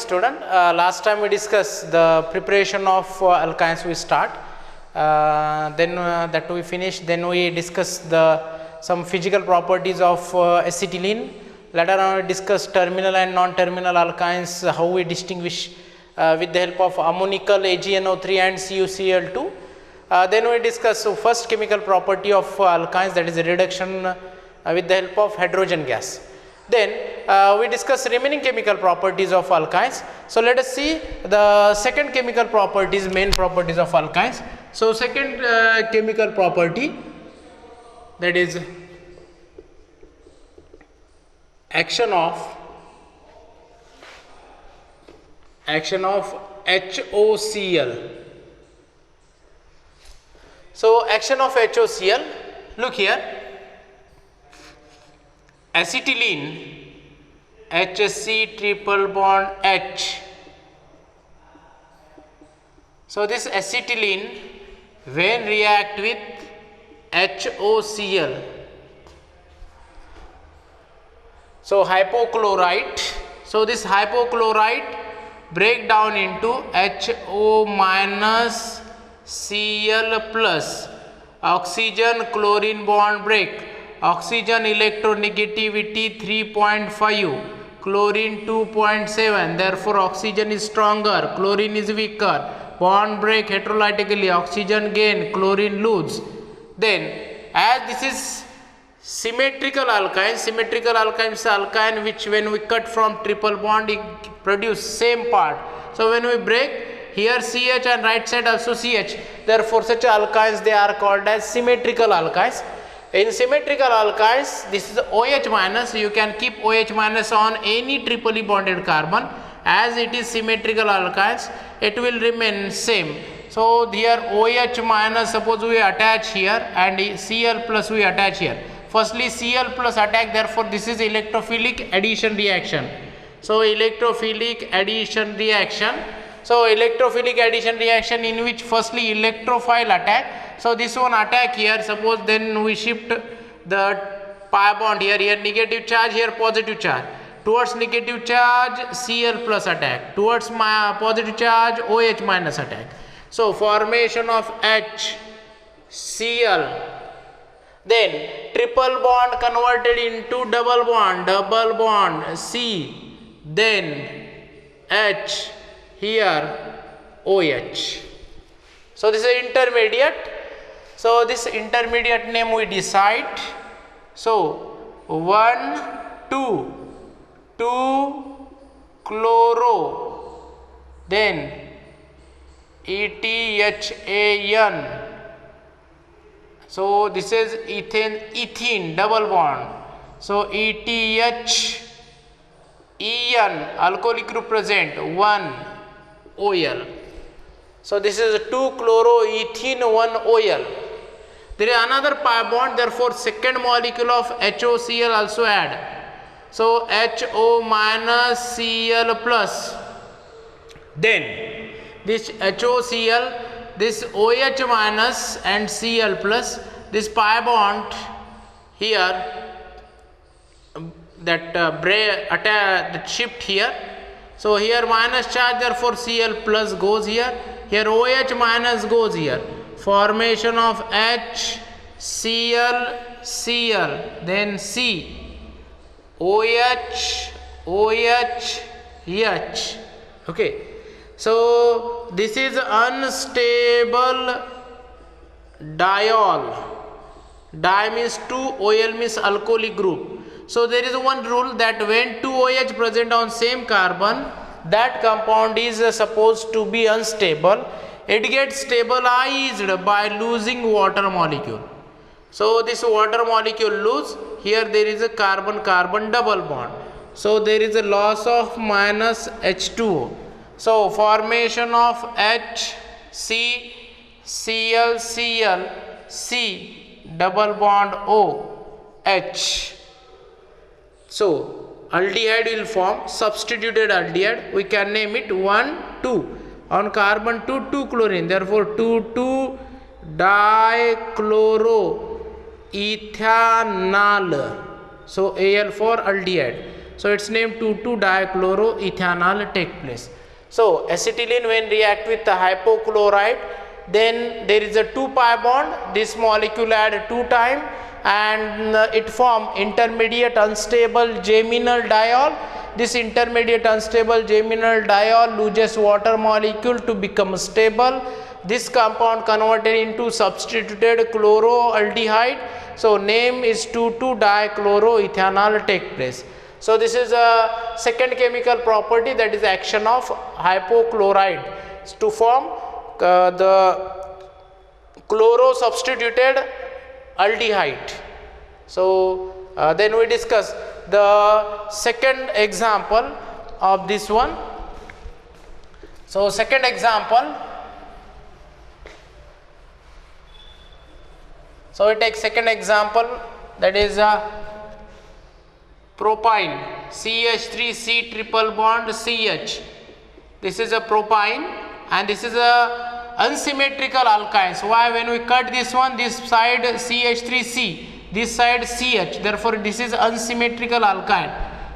student. Last time we discussed the preparation of alkynes. We start, then that we finish. Then we discuss some physical properties of acetylene. Later on, we discuss terminal and non-terminal alkynes. How we distinguish with the help of ammonical AgNO3 and CuCl2. Then we discuss first chemical property of alkynes, that is reduction with the help of hydrogen gas. Then we discuss remaining chemical properties of alkynes. So let us see the second chemical properties, main properties of alkynes. So second chemical property, that is action of HOCl. So action of HOCl, look here, acetylene HC triple bond H. So this acetylene when react with HOCl, so hypochlorite, so this hypochlorite break down into HO minus Cl plus, oxygen chlorine bond break, oxygen electronegativity 3.5, chlorine 2.7, therefore oxygen is stronger, chlorine is weaker, bond break heterolytically, oxygen gain, chlorine lose. Then as this is symmetrical alkyne is alkyne which when we cut from triple bond it produce same part. So when we break here CH and right side also CH, therefore such alkynes they are called as symmetrical alkynes. In symmetrical alkynes, this is OH minus, you can keep OH minus on any triply bonded carbon. As it is symmetrical alkynes, it will remain same. So here OH minus, suppose we attach here and Cl plus we attach here. Firstly Cl plus attack, therefore this is electrophilic addition reaction. So electrophilic addition reaction. So electrophilic addition reaction in which firstly electrophile attack. So this one attack here, suppose then we shift the pi bond here negative charge, here positive charge. Towards negative charge Cl plus attack, towards positive charge OH minus attack. So formation of HCl, then triple bond converted into double bond C, then H, here OH. So this is intermediate. So this intermediate name we decide. So 1, 2 chloro, then ETHAN. So this is ethene double bond. So ETHEN, alcoholic group present, 1 OL. So this is 2 chloroethene 1 OL. There is another pi bond, therefore second molecule of HOCl also add. So HO minus Cl plus. Then this HOCl, this OH minus and Cl plus, this pi bond here that shift here. So here minus charge, therefore Cl plus goes here. Here OH minus goes here. Formation of HCl, Cl, then C, OH, OH, H. Okay. So this is unstable diol. Di means 2, OL means alcoholic group. So there is one rule that when 2 OH present on same carbon, that compound is supposed to be unstable. It gets stabilized by losing water molecule. So this water molecule lose, here there is a carbon-carbon double bond. So there is a loss of minus H2O. So formation of HC, Cl, Cl, C, double bond O, H. So aldehyde will form, substituted aldehyde, we can name it 1, 2. On carbon 2, 2 chlorine, therefore 2 dichloroethanol. So Al for aldehyde. So its name 2,2-dichloroethanol take place. So acetylene when react with the hypochlorite, then there is a 2-pi bond. This molecule add 2 times and it form intermediate unstable geminal diol. This intermediate unstable geminal diol loses water molecule to become stable. This compound converted into substituted chloroaldehyde. So name is 2,2-dichloroethanol take place. So this is a second chemical property, that is action of hypochlorite to form the chloro substituted aldehyde. So then we discuss the second example of this one. So second example, so we take second example, that is propyne, CH3C triple bond CH. This is a propyne and this is a unsymmetrical alkynes. Why? When we cut this one, this side CH3C, this side CH, therefore this is unsymmetrical alkyne.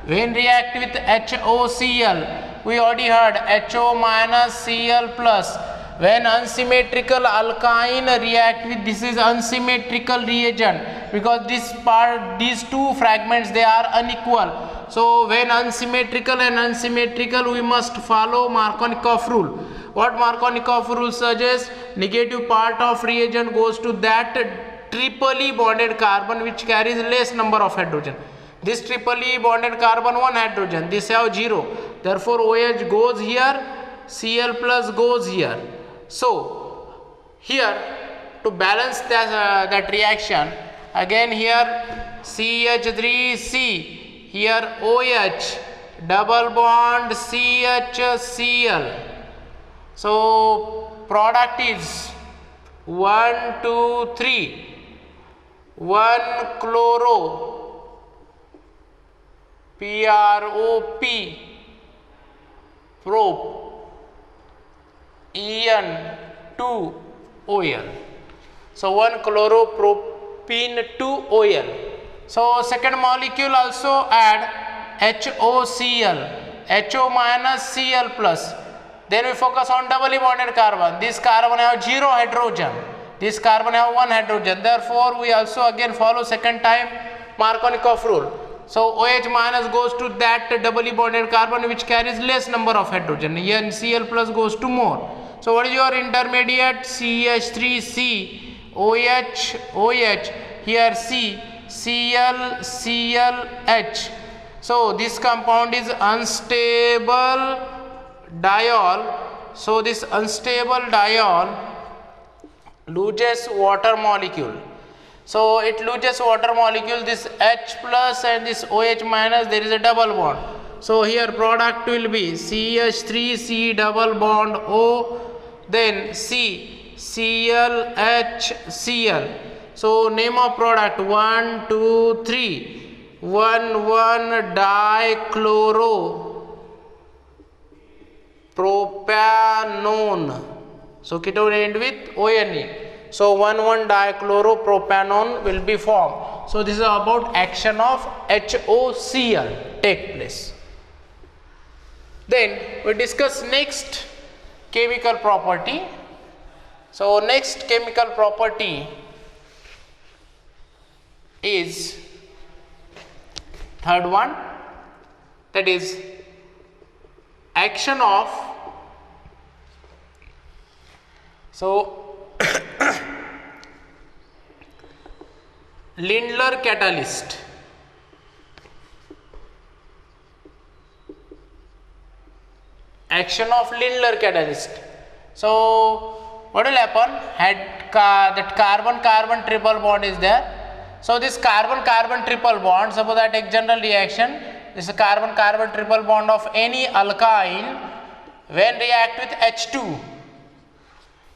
When react with HOCl, we already heard HO minus Cl plus. When unsymmetrical alkyne react with, this is unsymmetrical reagent, because this part, these two fragments, they are unequal. So when unsymmetrical and unsymmetrical, we must follow Markovnikov rule. What Markovnikov rule suggests? Negative part of reagent goes to that triply bonded carbon which carries less number of hydrogen. This triply bonded carbon 1 hydrogen, this have 0. Therefore OH goes here, Cl plus goes here. So here to balance that reaction, again here CH3C, here OH, double bond CHCl. So product is 1, 2, 3, 1 chloro, PROP, prop, En 2 OL. So 1 chloropropene 2 OL. So second molecule also add HOCl, HO minus Cl plus. Then we focus on doubly bonded carbon. This carbon have 0 hydrogen. This carbon have 1 hydrogen. Therefore we also again follow second time Markovnikov rule. So OH minus goes to that doubly bonded carbon which carries less number of hydrogen. Here Cl plus goes to more. So what is your intermediate? CH3C, OH, OH, here C, Cl, Cl, H. So this compound is unstable diol. So this unstable diol loses water molecule. So it loses water molecule, this H plus and this OH minus, there is a double bond. So here product will be CH3C double bond O, then C, Cl, H, Cl. So name of product 1, 2, 3, 1, 1 dichloro propanone. So ketone end with ONE. So 1, 1 dichloropropanones will be formed. So this is about action of HOCl take place. Then we discuss next chemical property. So next chemical property is third one, that is action of, so Lindlar catalyst. Action of Lindlar catalyst. So what will happen? That carbon-carbon triple bond is there. So this carbon-carbon triple bond, suppose I take general reaction, this is carbon-carbon triple bond of any alkyne when react with H2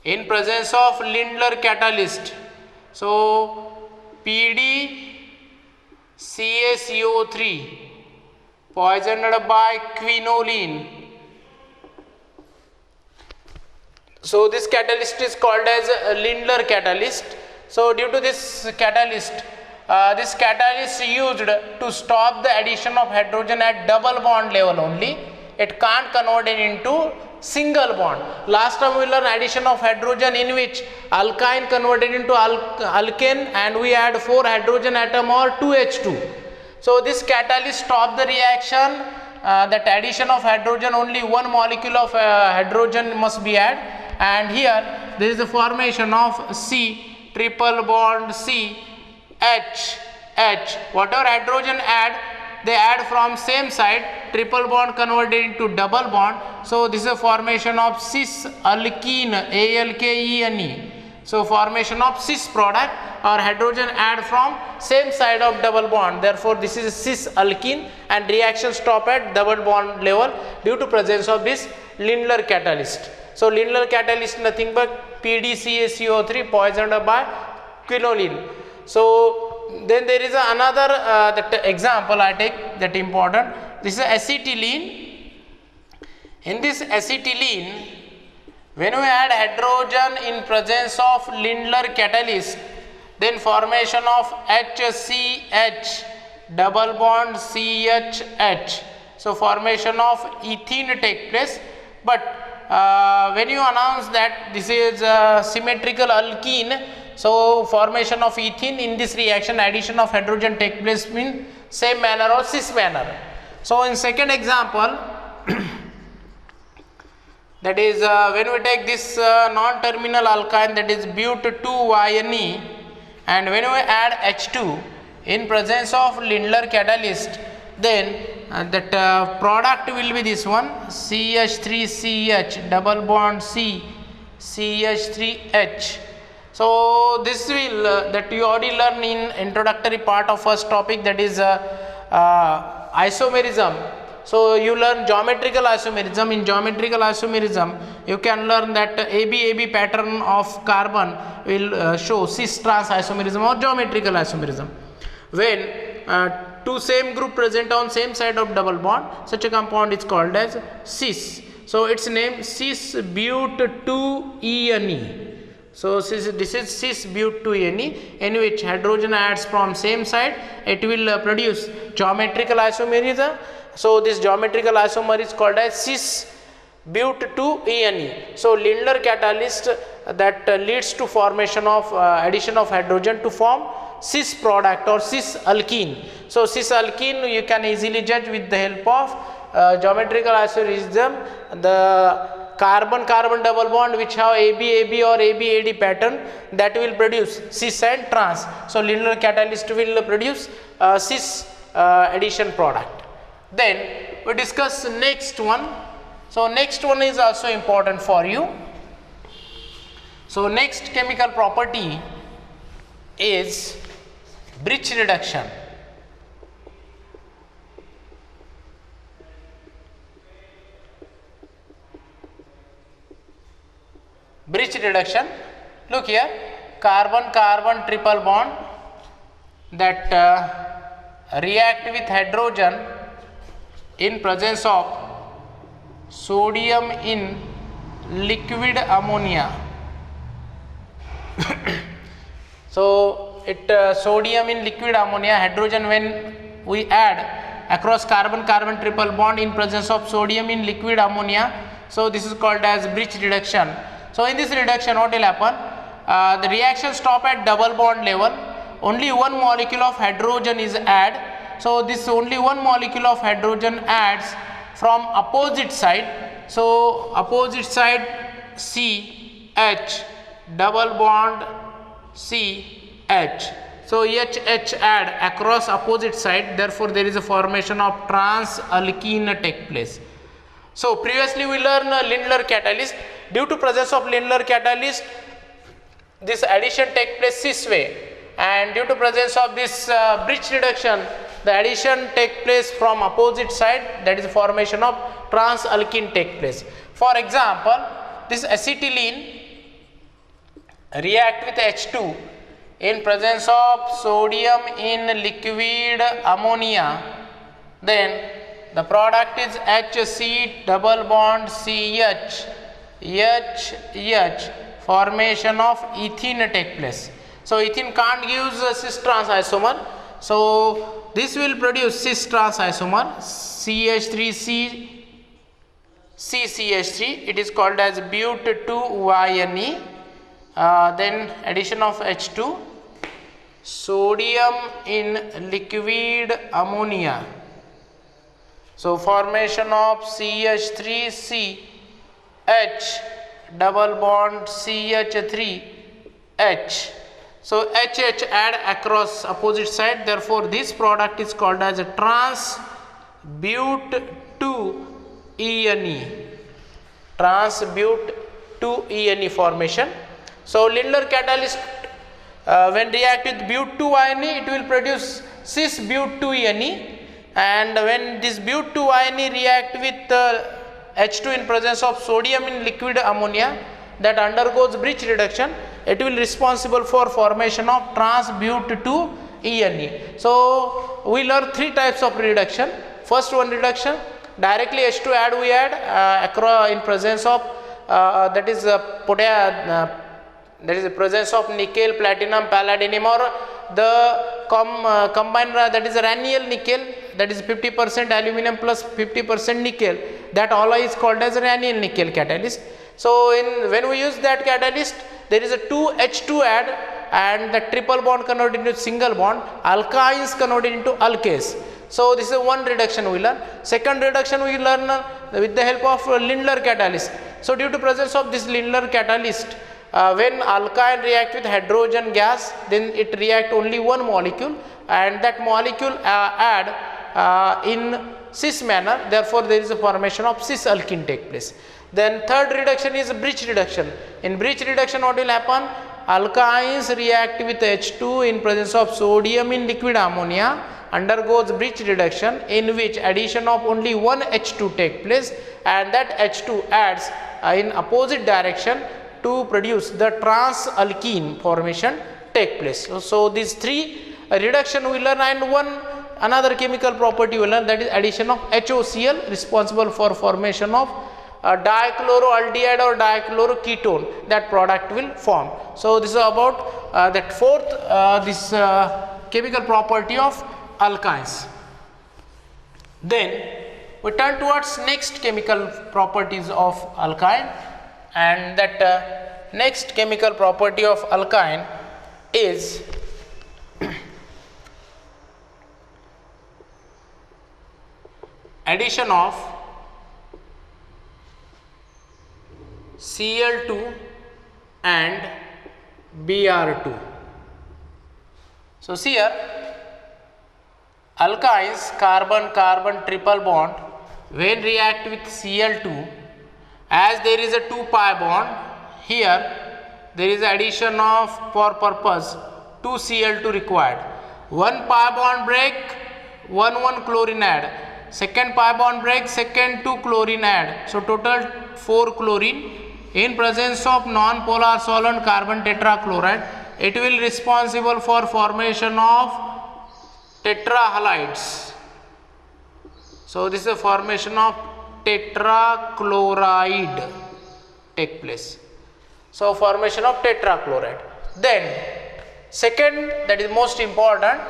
in presence of Lindlar catalyst. So PD CaCO3 poisoned by quinoline. So this catalyst is called as a Lindlar catalyst. So due to this catalyst, this catalyst is used to stop the addition of hydrogen at double bond level only. It can't convert it into single bond. Last time we learned addition of hydrogen in which alkyne converted into alkane and we add 4 hydrogen atom or 2H2. So this catalyst stop the reaction, that addition of hydrogen, only one molecule of hydrogen must be added, and here there is the formation of C triple bond C H H. Whatever hydrogen add, they add from same side, triple bond converted into double bond. So this is a formation of cis alkene, ALKENE. So formation of cis product or hydrogen add from same side of double bond. Therefore this is cis alkene and reaction stop at double bond level due to presence of this Lindlar catalyst. So Lindlar catalyst nothing but PDCaCO3 poisoned by quinoline. So then there is another that example I take that important. This is acetylene. In this acetylene, when we add hydrogen in presence of Lindlar catalyst, then formation of HCH double bond CHH. So formation of ethene take place. But when you announce that this is symmetrical alkene, so formation of ethene, in this reaction addition of hydrogen take place in same manner or cis manner. So in second example, that is when we take this non-terminal alkyne, that is but2YNE, and when we add H2 in presence of Lindlar catalyst, then that product will be this one, CH3CH double bond C CH3H. So this will that you already learn in introductory part of first topic, that is isomerism. So you learn geometrical isomerism. In geometrical isomerism you can learn that AB pattern of carbon will show cis trans isomerism or geometrical isomerism. When two same group present on same side of double bond, such a compound is called as cis. So its name cis but2ene. So this is cis but2ene, in which hydrogen adds from same side, it will produce geometrical isomerism. So this geometrical isomer is called as cis but2ene. So Lindlar catalyst that leads to formation of addition of hydrogen to form cis product or cis alkene. So cis alkene you can easily judge with the help of geometrical isomerism. The carbon double bond which have AB or AB-AD pattern, that will produce cis and trans. So Lindlar catalyst will produce cis addition product. Then we discuss next one. So next one is also important for you. So next chemical property is Birch reduction. Birch reduction, look here, carbon triple bond that react with hydrogen in presence of sodium in liquid ammonia. So it sodium in liquid ammonia, hydrogen when we add across carbon triple bond in presence of sodium in liquid ammonia, so this is called as Birch reduction. So in this reduction what will happen, the reaction stop at double bond level, only one molecule of hydrogen is added. So this only one molecule of hydrogen adds from opposite side. So opposite side CH double bond CH. So HH add across opposite side, therefore there is a formation of trans alkene take place. So previously we learned Lindlar catalyst. Due to presence of Lindlar catalyst, this addition take place this way, and due to presence of this Birch reduction, the addition take place from opposite side, that is formation of trans alkene take place. For example, this acetylene react with H2 in presence of sodium in liquid ammonia, then the product is HC double bond CH, HH, formation of ethene take place. So ethene can't give cis trans isomer. So this will produce cis trans isomer CH3C CCH3. It is called as but2YNE. Then addition of H2, sodium in liquid ammonia. So formation of CH3CH double bond CH3H. So HH add across opposite side, therefore this product is called as a trans but2ENE. Trans but2ENE formation. So Lindlar catalyst when react with but2YNE, it will produce cis but2ENE, and when this but2YNE react with H2 in presence of sodium in liquid ammonia, that undergoes Birch reduction, it will responsible for formation of trans but2ENE. So we learn three types of reduction. First one reduction, directly H2 add we add across in presence of that is that is the presence of nickel, platinum, palladium, or the combined that is Raneyl nickel, that is 50% aluminum plus 50% nickel. That alloy is called as Raneyl nickel catalyst. So when we use that catalyst, there is a 2H2 add, and the triple bond converted into single bond, alkynes converted into alkanes. So this is one reduction we learn. Second reduction we learn with the help of Lindlar catalyst. So due to presence of this Lindlar catalyst, when alkyne react with hydrogen gas, then it react only one molecule, and that molecule add in cis manner, therefore there is a formation of cis alkene take place. Then third reduction is Birch reduction. In Birch reduction, what will happen? Alkynes react with H2 in presence of sodium in liquid ammonia, undergoes Birch reduction, in which addition of only one H2 take place, and that H2 adds in opposite direction to produce the trans alkene formation take place. So these three reduction we learn, and one another chemical property we learn, that is addition of HOCl, responsible for formation of dichloroaldehyde or dichloroketone. That product will form. So this is about that fourth this chemical property of alkynes. Then we turn towards next chemical properties of alkyne, and that next chemical property of alkyne is addition of Cl2 and Br2. So see here, alkynes carbon-carbon triple bond when react with Cl2, as there is a 2 pi bond, here there is addition of for purpose 2 Cl2 required. 1 pi bond break, 1 chlorine add. Second pi bond break, second 2 chlorine add. So total 4 chlorine. In presence of non-polar solvent carbon tetrachloride, it will responsible for formation of tetrahalides. So this is a formation of tetrachloride take place. So formation of tetrachloride. Then second, that is most important,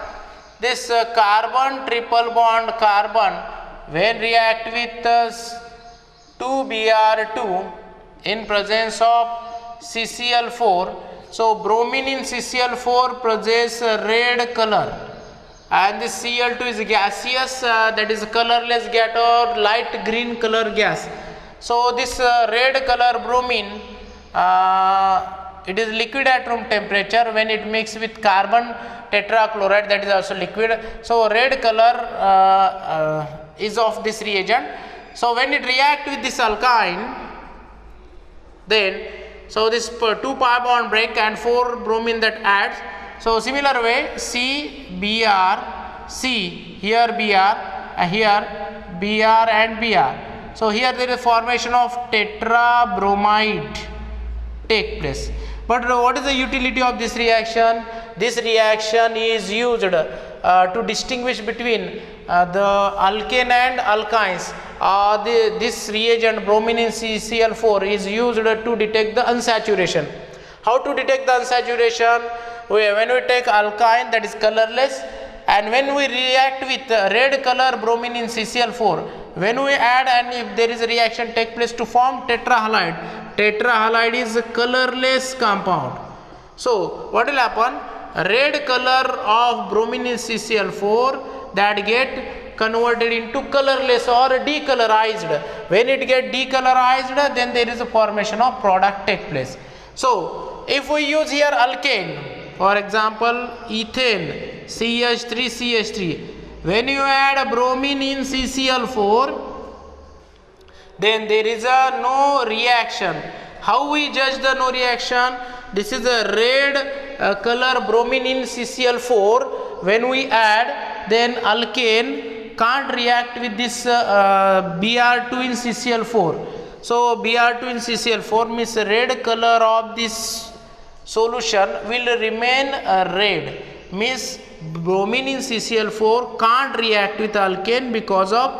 this carbon triple bond carbon when react with 2Br2 in presence of CCl4. So bromine in CCl4 produces red color, and this Cl2 is gaseous, that is colorless gas or light green color gas. So this red color bromine, it is liquid at room temperature. When it mixes with carbon tetrachloride, that is also liquid. So red color is of this reagent. So when it react with this alkyne, then so this 2 pi bond break and 4 bromine that adds. So similar way, C, Br, C, here Br, here Br and Br. So here there is formation of tetrabromide take place. But what is the utility of this reaction? This reaction is used to distinguish between the alkane and alkynes. This reagent bromine in CCl4 is used to detect the unsaturation. How to detect the unsaturation? when we take alkyne, that is colorless, and when we react with red color bromine in CCl4, when we add and if there is a reaction take place to form tetrahalide, tetrahalide is a colorless compound. So what will happen? Red color of bromine in CCl4 that get converted into colorless or decolorized. When it get decolorized, then there is a formation of product take place. So if we use here alkane, for example ethane, CH3CH3, when you add a bromine in CCl4, then there is a no reaction. How we judge the no reaction? This is a red color bromine in CCl4. When we add, then alkane can't react with this Br2 in CCl4. So Br2 in CCl4 means red color of this solution will remain red. Means bromine in CCl4 can't react with alkane because of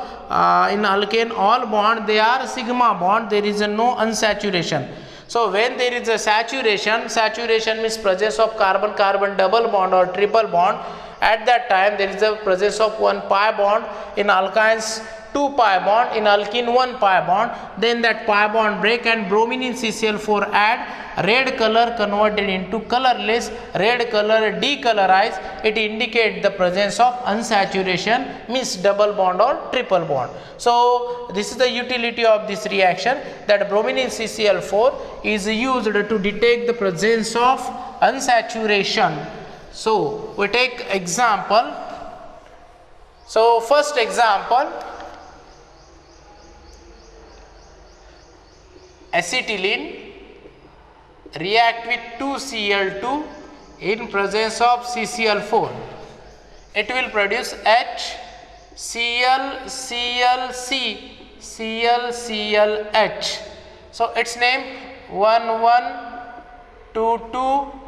in alkane all bond they are sigma bond, there is no unsaturation. So when there is a saturation, saturation means presence of carbon-carbon double bond or triple bond. At that time there is a presence of 1 pi bond, in alkynes 2 pi bond, in alkene 1 pi bond. Then that pi bond break and bromine in CCl4 add, red color converted into colorless, red color decolorize. It indicates the presence of unsaturation, means double bond or triple bond. So this is the utility of this reaction, that bromine in CCl4 is used to detect the presence of unsaturation. So we take example. So first example, acetylene react with 2Cl2 in presence of CCl4. It will produce HCl, ClC, ClClH. So its name 1122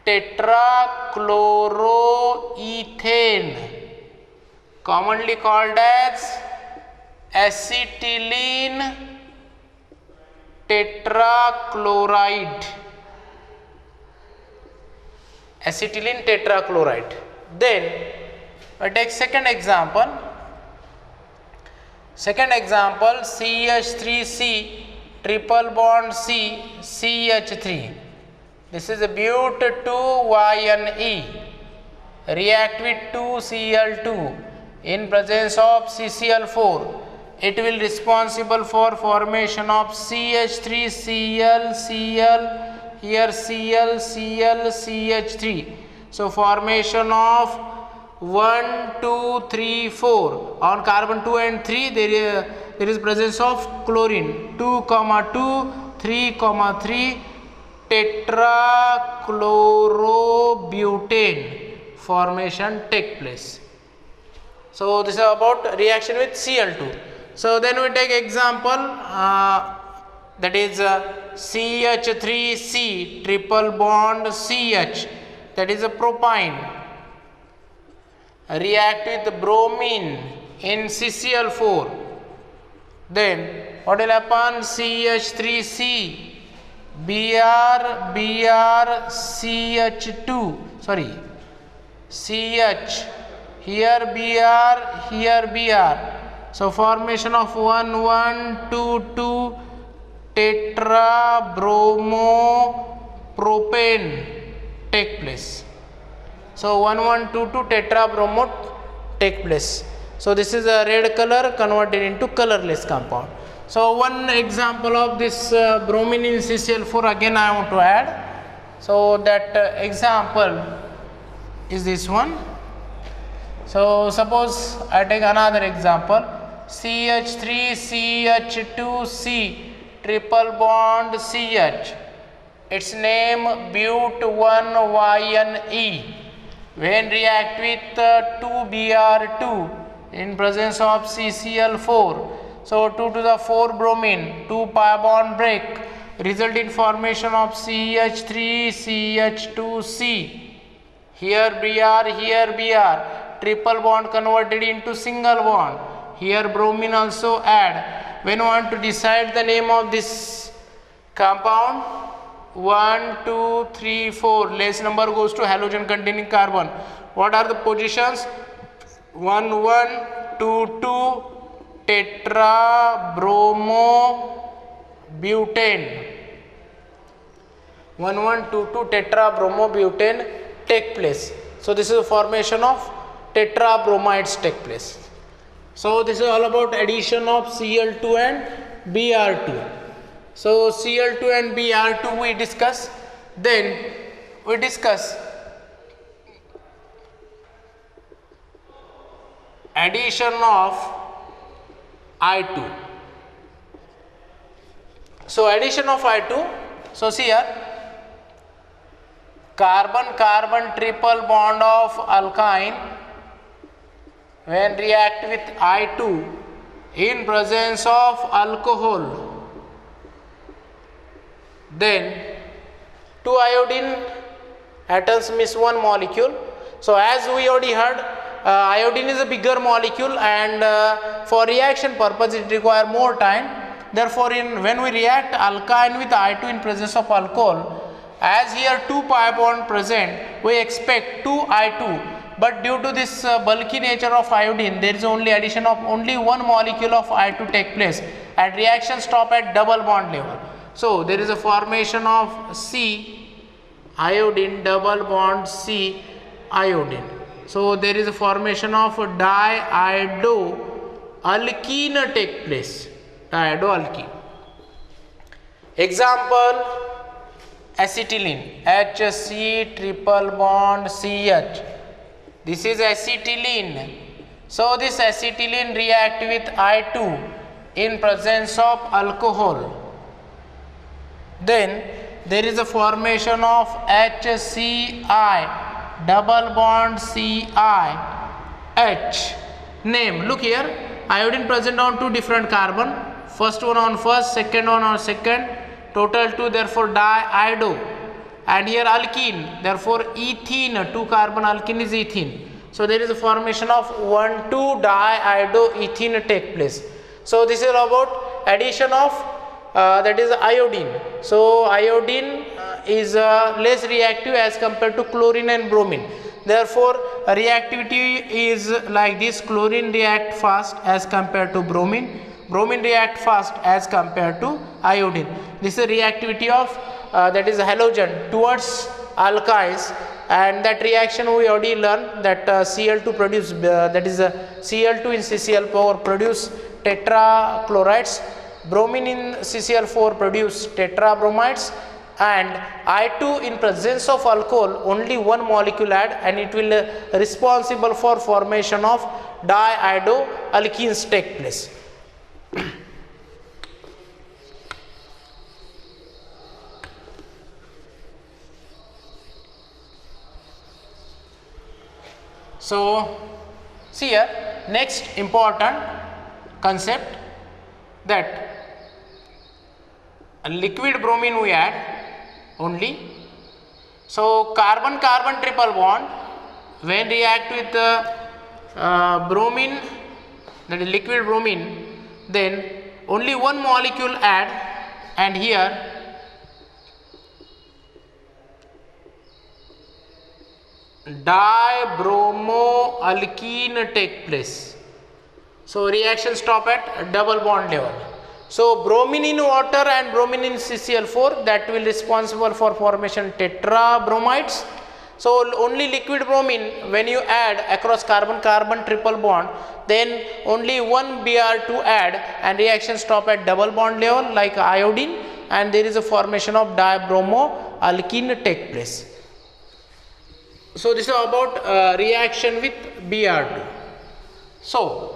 tetrachloroethane, commonly called as acetylene tetrachloride, acetylene tetrachloride. Then I take second example. Second example, CH3C triple bond C, CH3. This is a but2YNE react with 2Cl2 in presence of CCl4. It will responsible for formation of CH3Cl, Cl, here Cl, Cl, CH3. So formation of 1, 2, 3, 4. On carbon 2 and 3 there is presence of chlorine. 2, 2, 3, 3 tetrachlorobutane formation take place. So this is about reaction with Cl2. So then we take example that is CH3C triple bond CH, that is a propine, react with bromine in CCl4. Then what will happen? CH3C Br CH2, sorry, CH, here Br, here Br. So formation of 1122 tetrabromopropane take place. So 1122 tetrabromo take place. So this is a red color converted into colorless compound. So one example of this bromine in CCl4 again I want to add. So that example is this one. So suppose I take another example, CH3CH2C triple bond CH. Its name but1YNE. When react with 2Br2 in presence of CCl4. So 2 to the 4 bromine, 2 pi bond break, result in formation of CH3CH2C. Here Br, here Br, triple bond converted into single bond. Here bromine also add. When you want to decide the name of this compound, 1, 2, 3, 4. Less number goes to halogen containing carbon. What are the positions? 1, 1, 2, 2, tetra bromo butane. 1, 1, 2, 2, tetra bromo butane take place. So this is the formation of tetra bromides take place. So this is all about addition of Cl2 and Br2. So Cl2 and Br2 we discuss. Then we discuss addition of I2. So addition of I2. So see here, carbon-carbon triple bond of alkyne when react with I2 in presence of alcohol, then two iodine atoms miss one molecule. So as we already heard, iodine is a bigger molecule, and for reaction purpose it require more time. Therefore when we react alkyne with I2 in presence of alcohol, as here 2 pi bond present, we expect 2 I2, but due to this bulky nature of iodine, there is only addition of only one molecule of I2 take place, and reaction stop at double bond level. So there is a formation of C iodine, double bond C iodine. So there is a formation of diiodoalkene take place. Diiodoalkene. Example, acetylene, HC triple bond CH. This is acetylene. So this acetylene react with I2 in presence of alcohol. Then there is a formation of HCI double bond CiH. Name, look here, iodine present on two different carbon, first one on first, second one on second, total 2, therefore diiodo, and here alkene, therefore ethene, 2 carbon alkene is ethene. So there is a formation of 1,2-diiodoethene take place. So this is about addition of that is iodine. So iodine is less reactive as compared to chlorine and bromine. Therefore reactivity is like this: chlorine react fast as compared to bromine, bromine react fast as compared to iodine. This is reactivity of that is halogen towards alkynes, and that reaction we already learned that Cl2 produce that is Cl2 in CCl4 produce tetrachlorides, bromine in CCl4 produce tetrabromides, and I2 in presence of alcohol only one molecule add, and it will responsible for formation of diiodoalkenes take place. So see here, next important concept, that a liquid bromine we add only. So carbon carbon triple bond when react with bromine, that is liquid bromine, then only one molecule add, and here dibromoalkene take place. So reaction stop at double bond level. So bromine in water and bromine in CCl4, that will responsible for formation tetrabromides. So only liquid bromine when you add across carbon carbon triple bond, then only one Br2 add, and reaction stop at double bond level like iodine, and there is a formation of dibromoalkene take place. So this is about reaction with Br2. So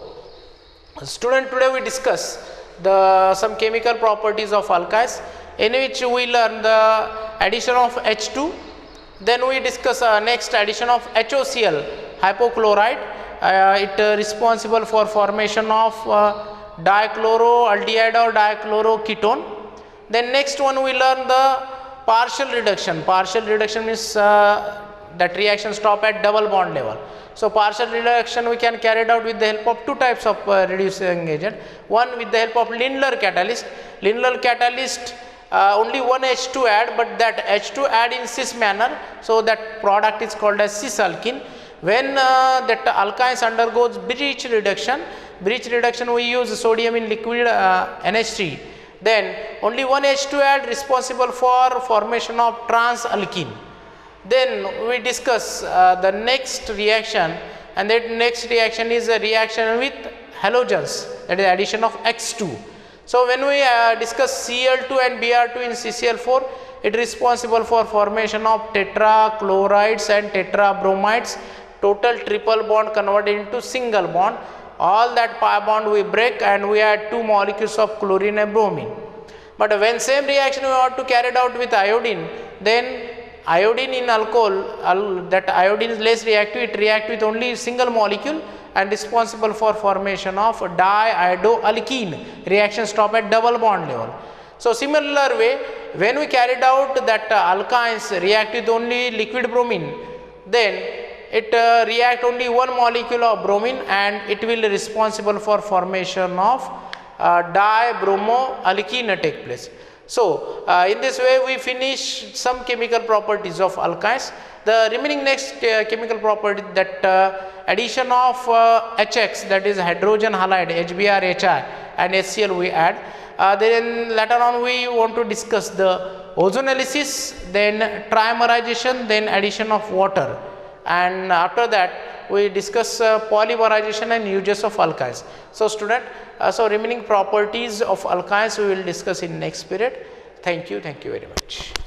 student, today we discuss some chemical properties of alkynes, in which we learn the addition of H2. Then we discuss next addition of HOCl, hypochlorite. It responsible for formation of dichloroaldehyde or dichloroketone. Then next one we learn the partial reduction. Partial reduction means that reaction stop at double bond level. So partial reduction we can carry it out with the help of two types of reducing agent. One with the help of Lindlar catalyst. Lindlar catalyst only one H2 add, but that H2 add in cis manner, so that product is called as cis alkene. When that alkynes undergoes breach reduction we use sodium in liquid NH3, then only one H2 add responsible for formation of trans alkene. Then we discuss the next reaction, and that next reaction is a reaction with halogens, that is addition of X2. So when we discuss Cl2 and Br2 in CCl4, it is responsible for formation of tetrachlorides and tetrabromides, total triple bond converted into single bond. All that pi bond we break and we add 2 molecules of chlorine and bromine. But when same reaction we want to carry it out with iodine, then iodine in alcohol, that iodine is less reactive, it react with only single molecule and responsible for formation of diiodoalkene. Reaction stop at double bond level. So similar way, when we carried out that alkynes react with only liquid bromine, then it react only one molecule of bromine and it will be responsible for formation of dibromoalkene take place. So in this way we finish some chemical properties of alkynes. The remaining next chemical property, that addition of HX, that is hydrogen halide, HBrHI and HCl we add. Then later on we want to discuss the ozonolysis, then trimerization, then addition of water, and after that we discuss polymerization and uses of alkynes. So student, so remaining properties of alkynes we will discuss in next period. Thank you very much.